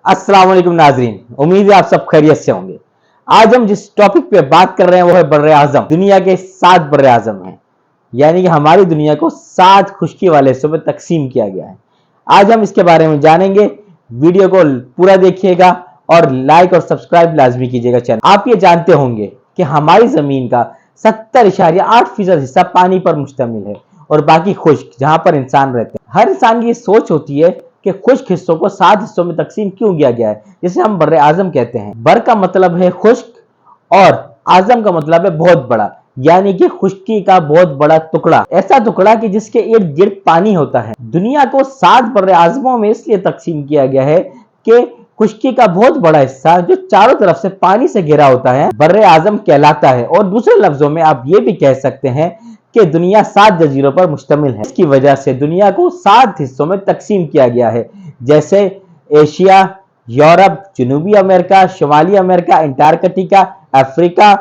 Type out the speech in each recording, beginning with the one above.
अस्सलाम वालेकुम नाजरीन, उम्मीद है आप सब खैरियत से होंगे। आज हम जिस टॉपिक पे बात कर रहे हैं वो है बर्रे आजम। दुनिया के 7 बर्रे आजम हैं, यानी कि हमारी दुनिया को 7 खुश्की वाले हिस्सों में तकसीम किया गया है। आज हम इसके बारे में जानेंगे। वीडियो को पूरा देखिएगा और लाइक और सब्सक्राइब लाजमी कीजिएगा चैनल। आप ये जानते होंगे कि हमारी जमीन का 70.8% हिस्सा पानी पर मुश्तमिल है और बाकी खुश्क, जहां पर इंसान रहते हैं। हर इंसान की सोच होती है कि खुश्क हिस्सों को 7 हिस्सों में तकसीम क्यों किया गया है, जिसे हम बर्रे आजम कहते हैं। बर का मतलब है खुश्क और आजम का मतलब है बहुत बड़ा, यानी कि खुश्की का बहुत बड़ा टुकड़ा, ऐसा टुकड़ा कि जिसके इर्द गिर्द पानी होता है। दुनिया को 7 बर्रे आजमों में इसलिए तकसीम किया गया है कि खुश्की का बहुत बड़ा हिस्सा जो चारों तरफ से पानी से घिरा होता है बर्रे आजम कहलाता है। और दूसरे लफ्जों में आप ये भी कह सकते हैं कि दुनिया 7 जजीरों पर मुश्तमिल है। इसकी वजह से दुनिया को 7 हिस्सों में तकसीम किया गया है, जैसे एशिया, यूरोप, जनूबी अमेरिका, शुमाली अमेरिका, अंटार्कटिका, अफ्रीका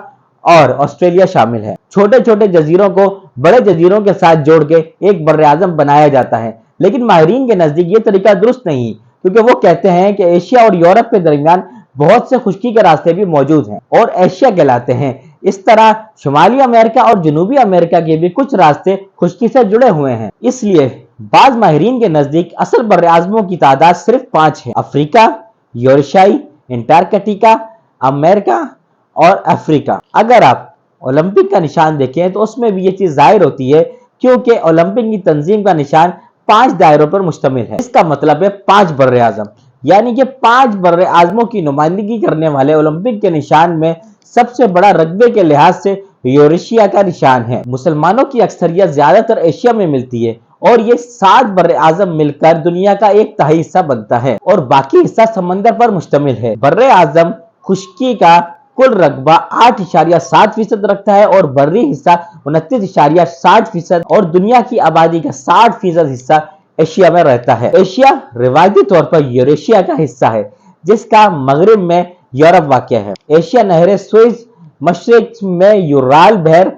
और ऑस्ट्रेलिया शामिल है। छोटे छोटे जजीरों को बड़े जजीरों के साथ जोड़ के एक बर्रे आजम बनाया जाता है, लेकिन माहिरीन के नजदीक ये तरीका दुरुस्त नहीं, क्योंकि वो कहते हैं कि एशिया और यूरोप के दरमियान बहुत से खुश्की के रास्ते भी मौजूद हैं और एशिया कहलाते हैं। इस तरह शुमाली अमेरिका और जनूबी अमेरिका के भी कुछ रास्ते खुश्की से जुड़े हुए हैं। इसलिए बाज माहिरीन के नजदीक असल बर्रे आजमों की तादाद सिर्फ 5 है: अफ्रीका, यूरेशियाई, अंटार्कटिका, अमेरिका और अफ्रीका। अगर आप ओलंपिक का निशान देखें तो उसमें भी ये चीज जाहिर होती है, क्योंकि ओलंपिक की तंजीम का निशान 5 दायरों पर मुश्तमिल है। इसका मतलब है 5 बर्रे आजम, यानी कि 5 बर्रे आजमों की नुमाइंदगी करने वाले ओलंपिक के निशान में सबसे बड़ा रकबे के लिहाज से यूरेशिया का निशान है। मुसलमानों की अक्सरियत ज्यादातर एशिया में मिलती है और ये 7 बर्रे आजम मिलकर दुनिया का 1/3 हिस्सा बनता है और बाकी हिस्सा समंदर पर मुश्तमिल है। बर्रे आजम खुश्की का कुल रकबा 8.7% रखता है और बर्री हिस्सा 29.60% और दुनिया की आबादी का 60% हिस्सा एशिया में रहता है। एशिया रिवायती तौर पर यूरेशिया का हिस्सा है, जिसका मगरिब में यूरोप वाक़या है। एशिया नहर सुएज, मशरिक में यूराल बहर,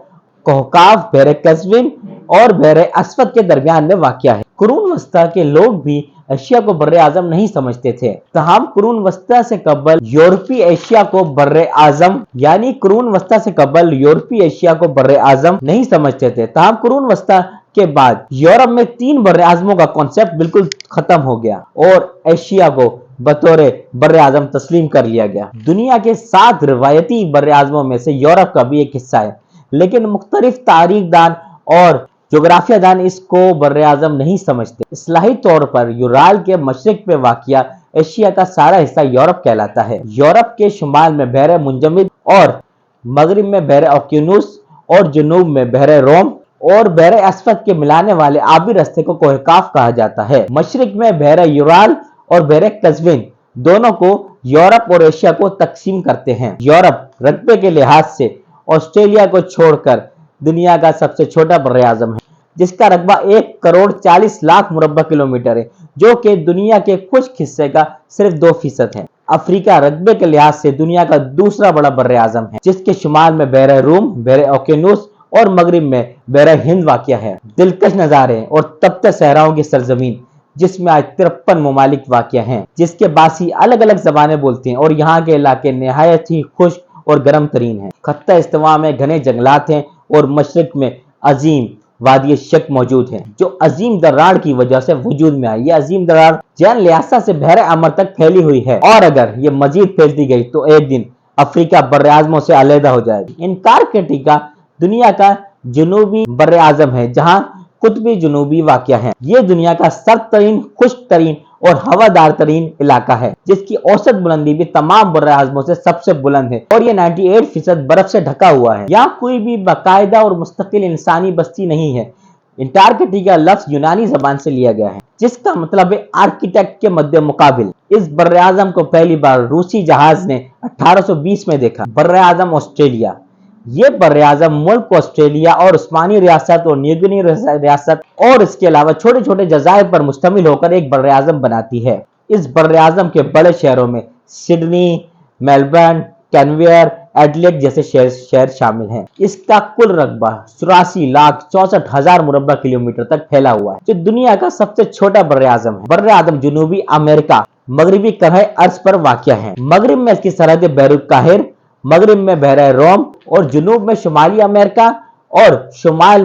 कोहकाफ, बहर कज़विन और बहर अस्वद के दरमियान में वाक़या है। कुरून वस्ता के लोग भी एशिया को बर्रे आजम नहीं समझते थे, तमाम कुरून वस्ता से कबल यूरोपीय एशिया को बर्रे आजम यानी कुरून वस्ता से कबल यूरोपीय एशिया को बर्रे आजम नहीं समझते थे। तमाम कुरून वस्ता के बाद यूरोप में 3 बर्रे आजमों का कॉन्सेप्ट बिल्कुल खत्म हो गया और एशिया को बतौर बर्रे आजम तस्लीम कर लिया गया। दुनिया के 7 रिवायती बर्रे आजमों में से यूरोप का भी एक हिस्सा है, लेकिन मुख्तलिफ तारीखदान और जोग्राफिया दान इसको बर्रे आजम नहीं समझते। इस्लाही तौर पर यूराल के मशरिक पे वाक़िया एशिया का सारा हिस्सा यूरोप कहलाता है। यूरोप के शुमाल में बहर मुंजमिद और मगरिब में बहर ओकियानूस और जनूब में बहर रोम और बहर अस्वद के मिलाने वाले आबी रास्ते को कोहकाफ कहा जाता है। मशरिक में बहर यूराल और बहर कज़विन दोनों को यूरोप और एशिया को तकसीम करते हैं। यूरोप रकबे के लिहाज से ऑस्ट्रेलिया को छोड़कर दुनिया का सबसे छोटा बर्रे आजम है, जिसका रकबा 1,40,00,000 मुरब्बा किलोमीटर है, जो कि दुनिया के खुश्क हिस्से का सिर्फ 2% है। अफ्रीका रकबे के लिहाज से दुनिया का दूसरा बड़ा बर्रे आजम है, जिसके शुमाल में बहर रूम, बहर ओकियानूस और मगरिब में बहर हिंद वाक़या है। दिलकश नज़ारे और तपते सहराओं की सरजमीन, जिसमें आज 53 ममालिक वाक़या हैं, जिसके बासी अलग अलग जबानें बोलती हैं और यहाँ के इलाके नहायत ही खुश्क और गर्म तरीन है। खत्ता इस्तिवा में घने जंगलात हैं और मशरिक में अजीम वादी शक मौजूद है, जो अजीम दरार की वजह से वजूद में आई। ये अजीम दरार जैन लियासा से बहर अमर तक फैली हुई है और अगर ये मजीद फैलती गई तो एक दिन अफ्रीका बर्रे आजमों से अलहदा हो जाएगी। अंटार्कटिका दुनिया का जनूबी बर्रे आजम है, जहाँ कुतबी जनूबी वाक़या है। ये दुनिया का सर्द तरीन, खुश्क तरीन और हवादार तरीन इलाका है, जिसकी औसत बुलंदी भी तमाम बर्रे आजमों से सबसे बुलंद है और ये 98% बर्फ से ढका हुआ है। यहाँ कोई भी बाकायदा और मुस्तकिल इंसानी बस्ती नहीं है। अंटार्कटिका लफ्ज यूनानी जबान से लिया गया है, जिसका मतलब है आर्किटेक्ट के मध्य मुकाबिल। इस बर्रे आजम को पहली बार रूसी जहाज ने 1820 में देखा। बर्रे आजम ऑस्ट्रेलिया, ये बर्रे आजम मुल्क ऑस्ट्रेलिया और उस्मानी रियासत और न्यूगिनी रियासत और इसके अलावा छोटे छोटे जजायर पर मुश्तमिल होकर एक बर्रे आजम बनाती है। इस बर्रे आजम के बड़े शहरों में सिडनी, मेलबर्न, कैनवेयर, एडलेड जैसे शहर शामिल हैं। इसका कुल रकबा 84,64,000 मुरब्बा किलोमीटर तक फैला हुआ है, जो दुनिया का सबसे छोटा बर्रे आजम है। बर्रे आजम जनूबी अमेरिका मगरबी करह अर्ज पर वाक़या हैं। मगरब में इसकी सरहद बहरुल काहिर, मगरब में बहरा रोम और जुनूब में शुमाली अमेरिका और शुमाल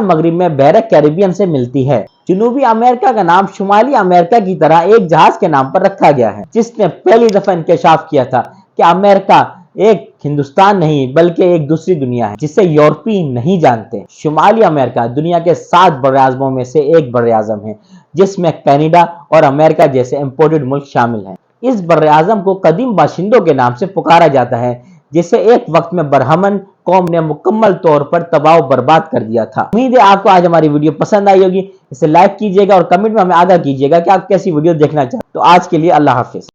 मगरब में बहरा कैरिबियन से मिलती है। जनूबी अमेरिका का नाम शुमाली अमेरिका की तरह एक जहाज के नाम पर रखा गया है, जिसने पहली दफा इंकशाफ किया था कि अमेरिका एक हिंदुस्तान नहीं बल्कि एक दूसरी दुनिया है जिसे यूरोपी नहीं जानते। शुमाली अमेरिका दुनिया के 7 बड़े-आज़मों में से एक बड़े-आज़म है, जिसमें कनाडा और अमेरिका जैसे इंपोर्टेड मुल्क शामिल हैं। इस बड़े-आज़म को कदीम बाशिंदों के नाम से पुकारा जाता है, जिसे एक वक्त में बरहमन कौम ने मुकम्मल तौर पर तबाह बर्बाद कर दिया था। उम्मीद है आपको आज हमारी वीडियो पसंद आई होगी। इसे लाइक कीजिएगा और कमेंट में हमें आगाह कीजिएगा कि आप कैसी वीडियो देखना चाहते हैं। तो आज के लिए अल्लाह हाफिज।